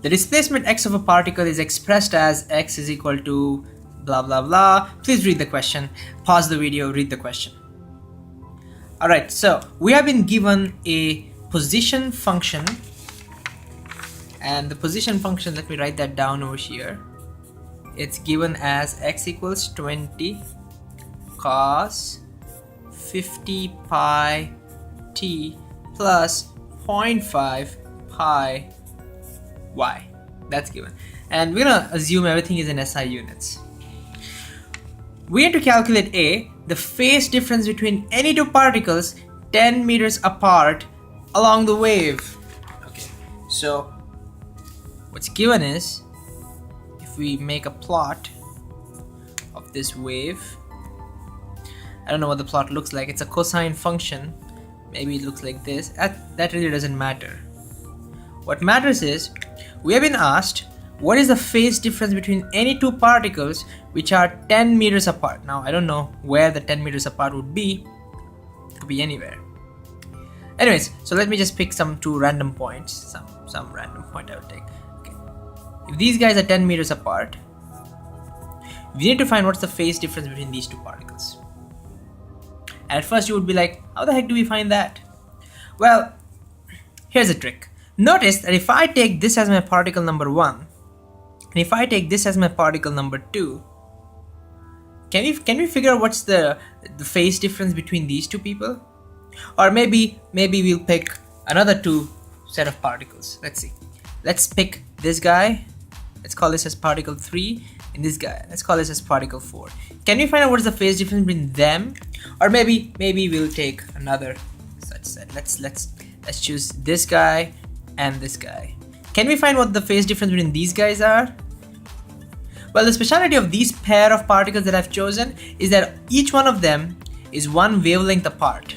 The displacement x of a particle is expressed as x is equal to blah blah blah. Please read the question. Pause the video, read the question. Alright, so we have been given a position function, and the position function, let me write that down over here. It's given as x equals 20 cos 50 pi t plus 0.5 pi y. That's given. And we're gonna assume everything is in SI units. We need to calculate the phase difference between any two particles 10 meters apart along the wave. Okay, so what's given is, if we make a plot of this wave, I don't know what the plot looks like, it's a cosine function, maybe it looks like this. That really doesn't matter. What matters is, we have been asked what is the phase difference between any two particles which are 10 meters apart. Now I don't know where the 10 meters apart would be. It could be anywhere. Anyways, so let me just pick some two random points. Some random point I would take. Okay. If these guys are 10 meters apart, we need to find what's the phase difference between these two particles. And at first you would be like, how the heck do we find that? Well, here's a trick. Notice that if I take this as my particle number 1, and if I take this as my particle number 2, can we figure out what's the phase difference between these two people? Or maybe we'll pick another two set of particles. Let's see. Let's pick this guy. Let's call this as particle 3, and this guy, let's call this as particle 4. Can we find out what is the phase difference between them? Or maybe we'll take another such set. Let's choose this guy and this guy. Can we find what the phase difference between these guys are? Well, the speciality of these pair of particles that I've chosen is that each one of them is one wavelength apart.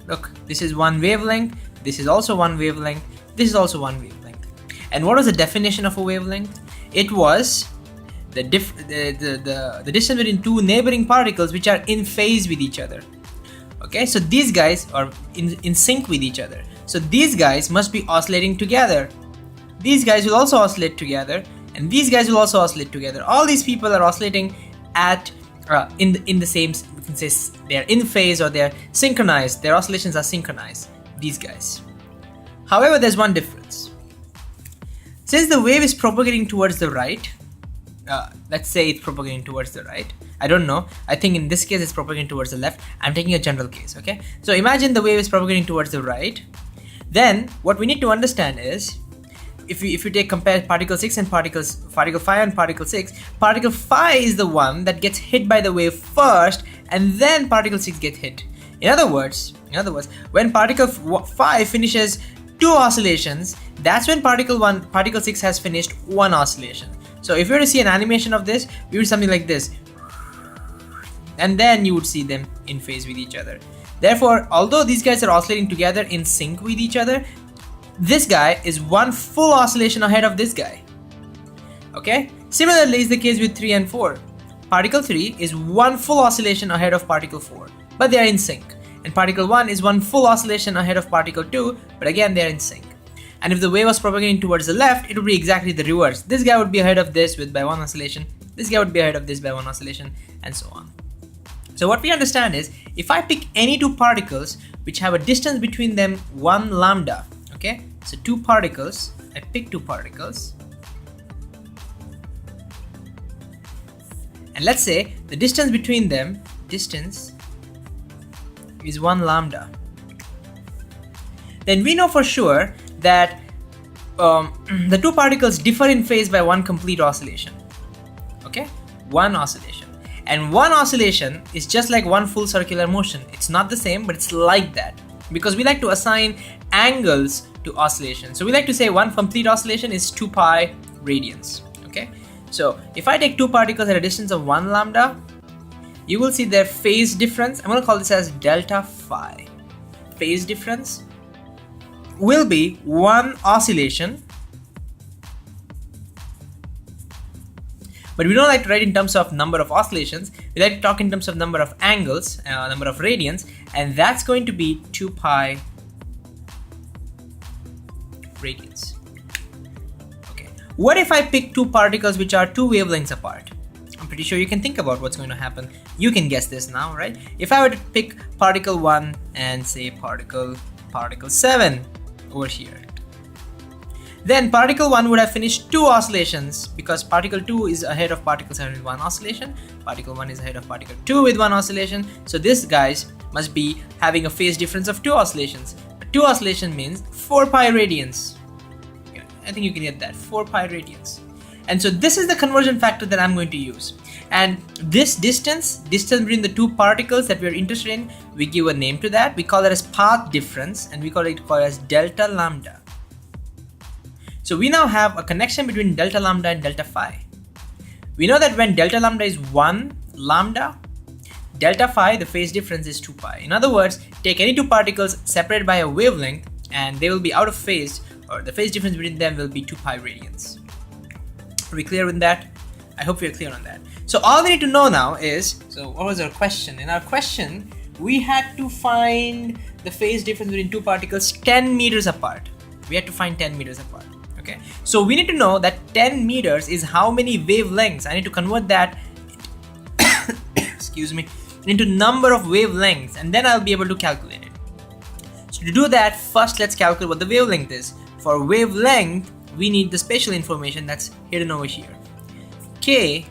Look, this is one wavelength, this is also one wavelength, this is also one wavelength. And what was the definition of a wavelength? It was the distance between two neighboring particles which are in phase with each other. Okay, so these guys are in sync with each other. So these guys must be oscillating together. These guys will also oscillate together, and these guys will also oscillate together. All these people are oscillating at in the same, we can say they're in phase or they're synchronized. Their oscillations are synchronized, these guys. However, there's one difference. Since the wave is propagating towards the right, let's say it's propagating towards the right. I don't know. I think in this case it's propagating towards the left. I'm taking a general case, okay? So imagine the wave is propagating towards the right. Then what we need to understand is, if you compare particle 6 and particle 5 and particle 6, particle 5 is the one that gets hit by the wave first, and then particle 6 gets hit. In other words, when particle 5 finishes 2 oscillations, that's when particle 6 has finished 1 oscillation. So if you were to see an animation of this, we would something like this, and then you would see them in phase with each other. Therefore, although these guys are oscillating together in sync with each other, this guy is one full oscillation ahead of this guy. Okay? Similarly is the case with 3 and 4. Particle 3 is one full oscillation ahead of particle 4, but they are in sync. And particle 1 is one full oscillation ahead of particle 2, but again they are in sync. And if the wave was propagating towards the left, it would be exactly the reverse. This guy would be ahead of this by 1 oscillation, this guy would be ahead of this by 1 oscillation, and so on. So what we understand is, if I pick any two particles which have a distance between them 1 lambda, okay, so two particles, I pick two particles, and let's say the distance between them, is 1 lambda, then we know for sure that the two particles differ in phase by 1 complete oscillation. Okay, 1 oscillation. And 1 oscillation is just like 1 full circular motion. It's not the same, but it's like that, because we like to assign angles to oscillation. So we like to say 1 complete oscillation is 2 pi radians. Okay, so if I take two particles at a distance of 1 lambda, you will see their phase difference. I'm going to call this as delta phi. Phase difference will be 1 oscillation, but we don't like to write in terms of number of oscillations. We like to talk in terms of number of angles, number of radians, and that's going to be 2 pi radians. Okay. What if I pick two particles which are two wavelengths apart? I'm pretty sure you can think about what's going to happen. You can guess this now, right? If I were to pick particle 1 and say particle 7 over here, then particle 1 would have finished 2 oscillations because particle 2 is ahead of particle 7 with 1 oscillation. Particle 1 is ahead of particle 2 with 1 oscillation. So this, guys, must be having a phase difference of 2 oscillations. 2 oscillation means 4 pi radians. Yeah, I think you can get that, 4 pi radians. And so this is the conversion factor that I'm going to use. And this distance between the two particles that we're interested in, we give a name to that. We call it as path difference, and we call it as delta lambda. So we now have a connection between delta lambda and delta phi. We know that when delta lambda is 1 lambda, delta phi, the phase difference, is 2 pi. In other words, take any two particles separated by a wavelength and they will be out of phase, or the phase difference between them will be 2 pi radians. Are we clear with that? I hope we are clear on that. So all we need to know now is, so what was our question? In our question, we had to find the phase difference between two particles 10 meters apart. We had to find 10 meters apart. Okay, so we need to know that 10 meters is how many wavelengths. I need to convert that excuse me, into number of wavelengths, and then I'll be able to calculate it. So to do that, first let's calculate what the wavelength is. For wavelength, we need the spatial information that's hidden over here. K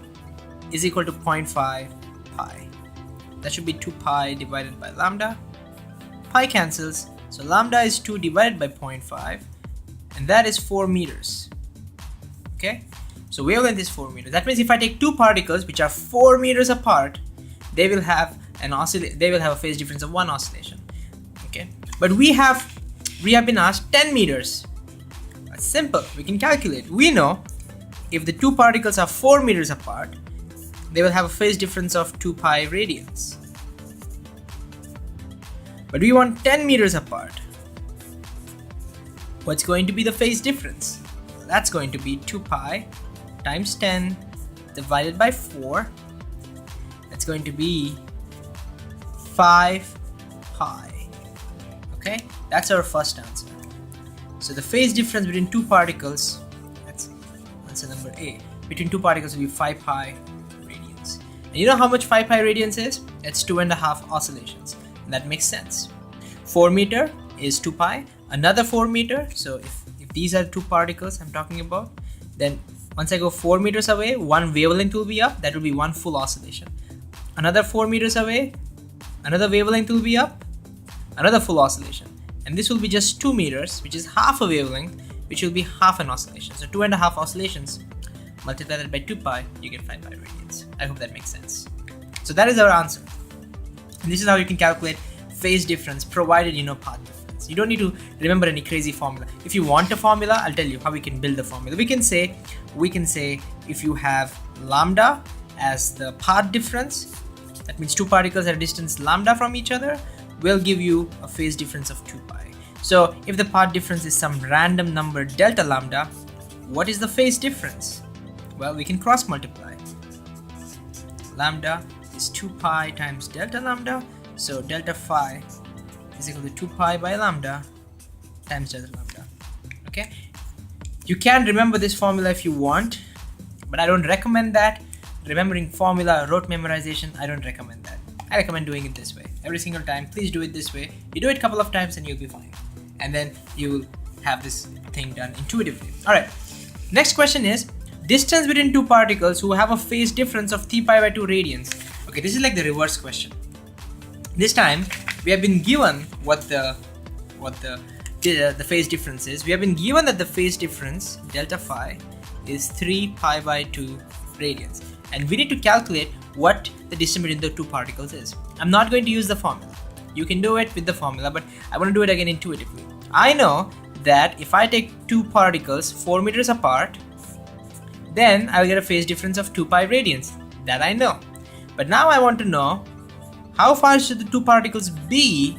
is equal to 0.5 pi. That should be 2 pi divided by lambda. Pi cancels, so lambda is 2 divided by 0.5, and that is 4 meters. Okay, so wavelength is 4 meters. That means if I take two particles which are 4 meters apart, they will have a phase difference of 1 oscillation. Okay, but we have been asked 10 meters. That's simple, we can calculate. We know if the two particles are 4 meters apart, they will have a phase difference of 2 pi radians. But we want 10 meters apart. What's going to be the phase difference? That's going to be 2 pi times 10 divided by 4. That's going to be 5 pi. Okay, that's our first answer. So the phase difference between two particles, that's answer number A, between two particles will be 5 pi radians. And you know how much 5 pi radians is? It's 2.5 oscillations. And that makes sense. 4 meter is 2 pi, another 4 meter. So if these are two particles I'm talking about, then once I go 4 meters away, one wavelength will be up. That will be one full oscillation. Another 4 meters away, another wavelength will be up, another full oscillation. And this will be just 2 meters, which is half a wavelength, which will be half an oscillation. So 2.5 oscillations, multiply that by 2 pi, you get 5 pi radians. I hope that makes sense. So that is our answer. And this is how you can calculate phase difference, provided you know path difference. You don't need to remember any crazy formula. If you want a formula, I'll tell you how we can build the formula. We can say if you have lambda as the path difference, that means two particles at a distance lambda from each other, will give you a phase difference of 2 pi. So if the path difference is some random number delta lambda, what is the phase difference? Well, we can cross multiply. Lambda is 2 pi times delta lambda, so delta phi is equal to 2 pi by lambda times delta lambda. Okay, you can remember this formula if you want, but I don't recommend that. Remembering formula, rote memorization, I don't recommend that. I recommend doing it this way every single time. Please do it this way. You do it a couple of times and you'll be fine, and then you'll have this thing done intuitively. All right, next question is distance between two particles who have a phase difference of 3 pi by 2 radians. Okay, this is like the reverse question. This time we have been given what the phase difference is. We have been given that the phase difference delta phi is 3 pi by 2 radians, and we need to calculate what the distance between the two particles is. I'm not going to use the formula. You can do it with the formula, but I want to do it again intuitively. I know that if I take two particles 4 meters apart, then I'll get a phase difference of 2 pi radians. That I know. But now I want to know how far should the two particles be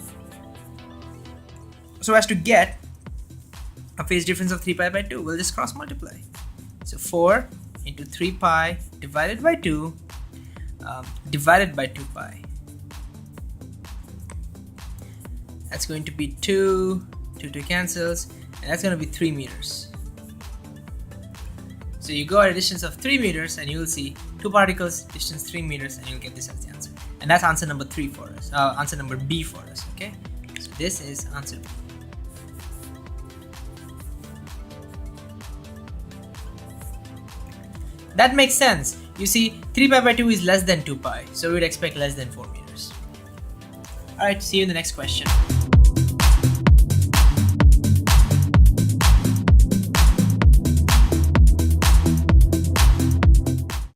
so as to get a phase difference of 3 pi by 2. We'll just cross multiply. So 4 into 3 pi divided by 2 divided by 2 pi. That's going to be 2 cancels, and that's going to be 3 meters. So you go at a distance of 3 meters and you'll see 2 particles, distance 3 meters, and you'll get this as the answer. And that's answer number 3 for us, answer number B for us, okay? So this is answer B. That makes sense. You see, 3 pi by 2 is less than 2 pi, so we'd expect less than 4 meters. Alright, see you in the next question.